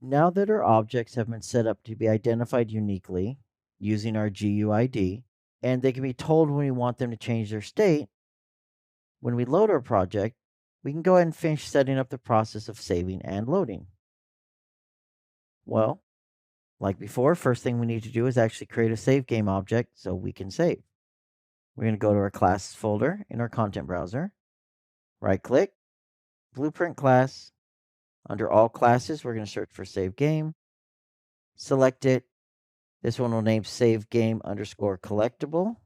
Now that our objects have been set up to be identified uniquely using our GUID, and they can be told when we want them to change their state, when we load our project, we can go ahead and finish setting up the process of saving and loading. Well, like before, first thing we need to do is actually create a save game object so we can save. We're going to go to our classes folder in our content browser, right click, blueprint class. Under all classes, we're going to search for save game, select it. This one will name save game underscore collectible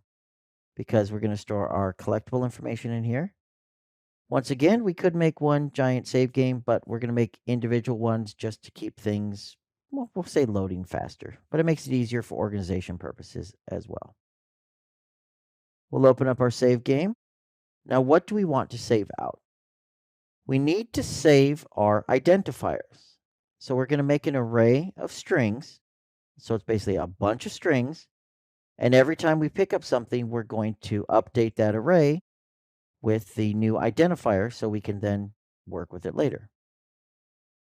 because we're going to store our collectible information in here. Once again, we could make one giant save game, but we're going to make individual ones just to keep things, well, we'll say loading faster, but it makes it easier for organization purposes as well. We'll open up our save game. Now, what do we want to save out? We need to save our identifiers. So we're going to make an array of strings. So it's basically a bunch of strings. And every time we pick up something, we're going to update that array with the new identifier so we can then work with it later.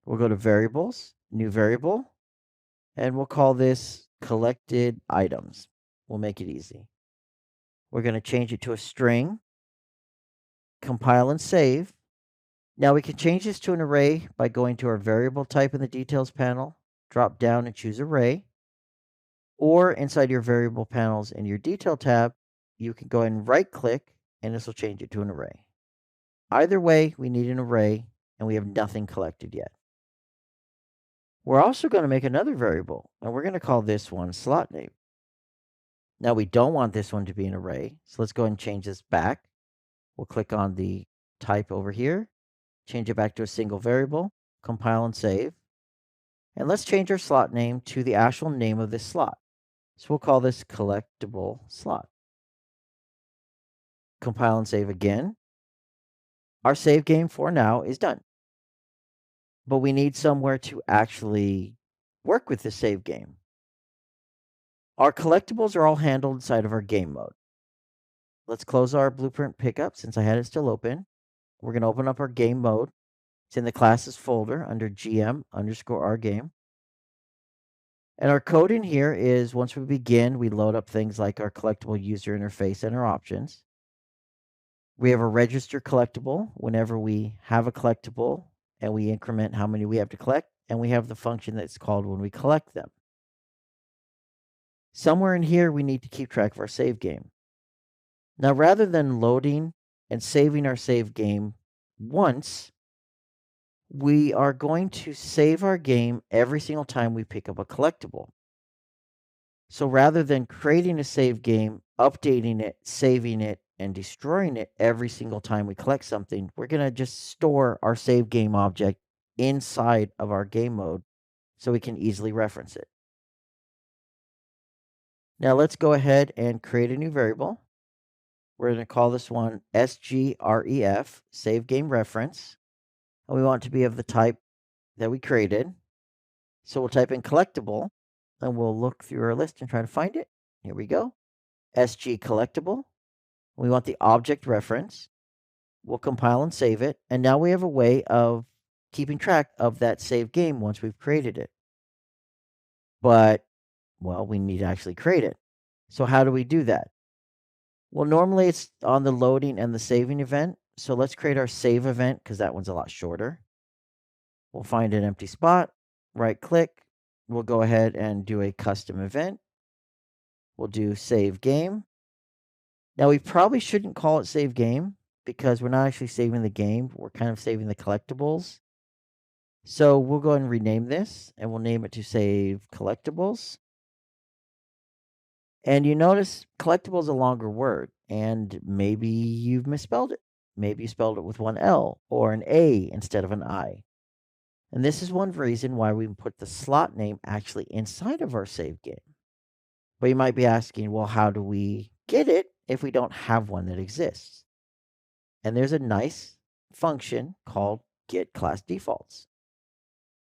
We'll go to variables, new variable, and we'll call this collected items. We'll make it easy. We're going to change it to a string, compile and save. Now we can change this to an array by going to our variable type in the details panel, drop down and choose array. Or inside your variable panels in your detail tab, you can go ahead and right click and this will change it to an array. Either way, we need an array and we have nothing collected yet. We're also going to make another variable and we're going to call this one slot name. Now we don't want this one to be an array, so let's go ahead and change this back. We'll click on the type over here, change it back to a single variable, compile and save. And let's change our slot name to the actual name of this slot. So we'll call this collectible slot. Compile and save again. Our save game for now is done. But we need somewhere to actually work with the save game. Our collectibles are all handled inside of our game mode. Let's close our blueprint pickup since I had it still open. We're going to open up our game mode. It's in the classes folder under GM underscore our game. And our code in here is once we begin, we load up things like our collectible user interface and our options. We have a register collectible whenever we have a collectible and we increment how many we have to collect. And we have the function that's called when we collect them. Somewhere in here, we need to keep track of our save game. Now, rather than loading and saving our save game once, we are going to save our game every single time we pick up a collectible. So rather than creating a save game, updating it, saving it, and destroying it every single time we collect something, we're going to just store our save game object inside of our game mode so we can easily reference it. Now let's go ahead and create a new variable. We're going to call this one sgref, save game reference. And we want it to be of the type that we created. So we'll type in collectible and we'll look through our list and try to find it. Here we go. SG collectible. We want the object reference. We'll compile and save it. And now we have a way of keeping track of that save game once we've created it. But, well, we need to actually create it. So how do we do that? Well, normally it's on the loading and the saving event. So let's create our save event because that one's a lot shorter. We'll find an empty spot, right click. We'll go ahead and do a custom event. We'll do save game. Now we probably shouldn't call it save game because we're not actually saving the game. We're kind of saving the collectibles. So we'll go ahead and rename this and we'll name it to save collectibles. And you notice collectible is a longer word and maybe you've misspelled it. Maybe you spelled it with one L or an A instead of an I. And this is one reason why we put the slot name actually inside of our save game. But you might be asking, well, how do we get it if we don't have one that exists? And there's a nice function called get class defaults.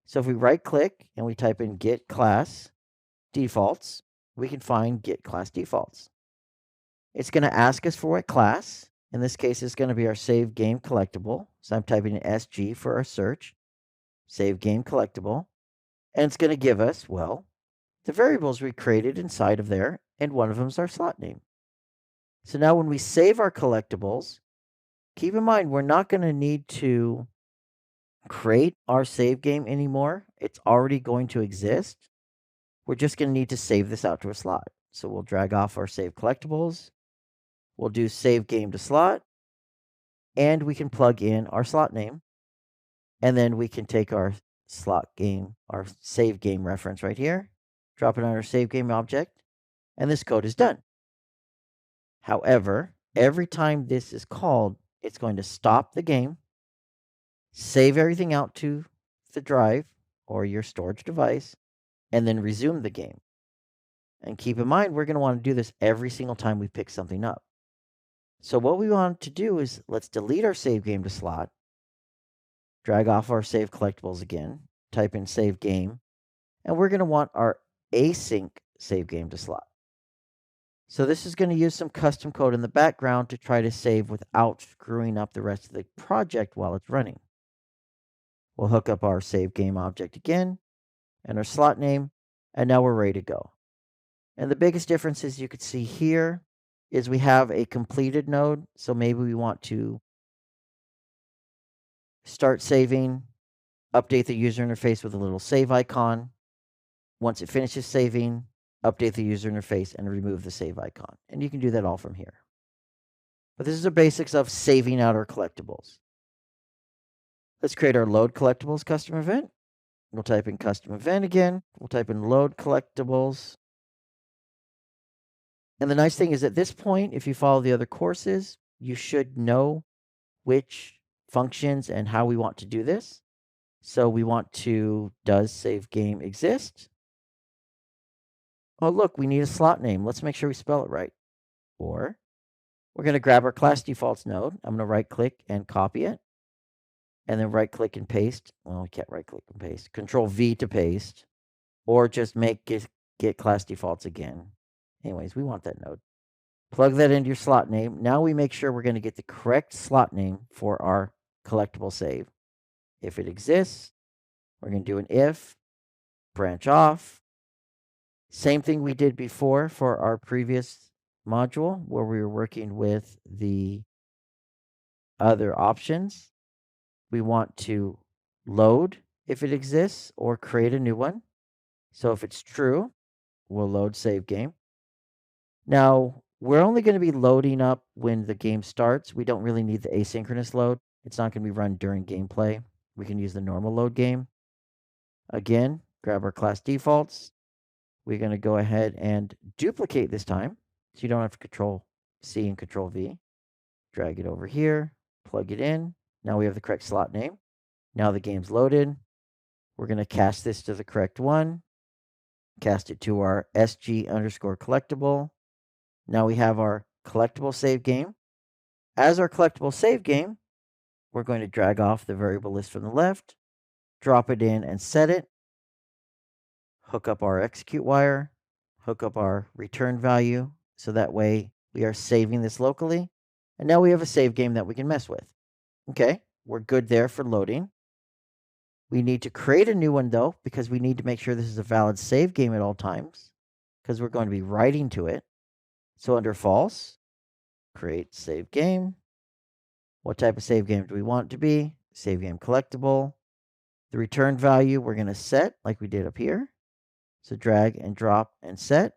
So if we right click and we type in get class defaults, we can find get class defaults. It's going to ask us for what class. In this case, it's going to be our save game collectible. So I'm typing in SG for our search. Save game collectible. And it's going to give us, well, the variables we created inside of there, and one of them is our slot name. So now when we save our collectibles, keep in mind we're not going to need to create our save game anymore. It's already going to exist. We're just going to need to save this out to a slot. So we'll drag off our save collectibles. We'll do save game to slot. And we can plug in our slot name. And then we can take our slot game, our save game reference right here, drop it on our save game object, and this code is done. However, every time this is called, it's going to stop the game, save everything out to the drive or your storage device, and then resume the game. And keep in mind, we're going to want to do this every single time we pick something up. So what we want to do is let's delete our save game to slot, drag off our save collectibles again, type in save game, and we're going to want our async save game to slot. So this is going to use some custom code in the background to try to save without screwing up the rest of the project while it's running. We'll hook up our save game object again and our slot name, and now we're ready to go. And the biggest difference is you could see here is we have a completed node. So maybe we want to start saving, update the user interface with a little save icon. Once it finishes saving, update the user interface and remove the save icon. And you can do that all from here. But this is the basics of saving out our collectibles. Let's create our load collectibles custom event. We'll type in custom event again. We'll type in load collectibles. And the nice thing is at this point, if you follow the other courses, you should know which functions and how we want to do this. So we want to, does save game exist? Oh, look, we need a slot name. Let's make sure we spell it right. Or we're going to grab our class defaults node. I'm going to right click and copy it. And then right click and paste. Well, we can't right click and paste. Control V to paste. Or just make get class defaults again. Anyways, we want that node. Plug that into your slot name. Now we make sure we're going to get the correct slot name for our collectible save. If it exists, we're going to do an if, branch off. Same thing we did before for our previous module where we were working with the other options. We want to load if it exists or create a new one. So if it's true, we'll load save game. Now, we're only going to be loading up when the game starts. We don't really need the asynchronous load. It's not going to be run during gameplay. We can use the normal load game. Again, grab our class defaults. We're going to go ahead and duplicate this time. So you don't have to Control C and Control V. Drag it over here, plug it in. Now we have the correct slot name. Now the game's loaded. We're going to cast this to the correct one. Cast it to our SG_collectible. Now we have our collectible save game. As our collectible save game, we're going to drag off the variable list from the left, drop it in and set it, hook up our execute wire, hook up our return value, so that way we are saving this locally. And now we have a save game that we can mess with. Okay, we're good there for loading. We need to create a new one though, because we need to make sure this is a valid save game at all times, because we're going to be writing to it. So under false, create save game. What type of save game do we want it to be? Save game collectible. The return value we're going to set like we did up here. So drag and drop and set.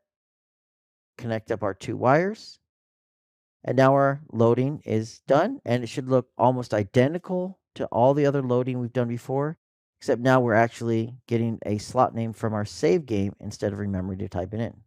Connect up our two wires. And now our loading is done. And it should look almost identical to all the other loading we've done before. Except now we're actually getting a slot name from our save game instead of remembering to type it in.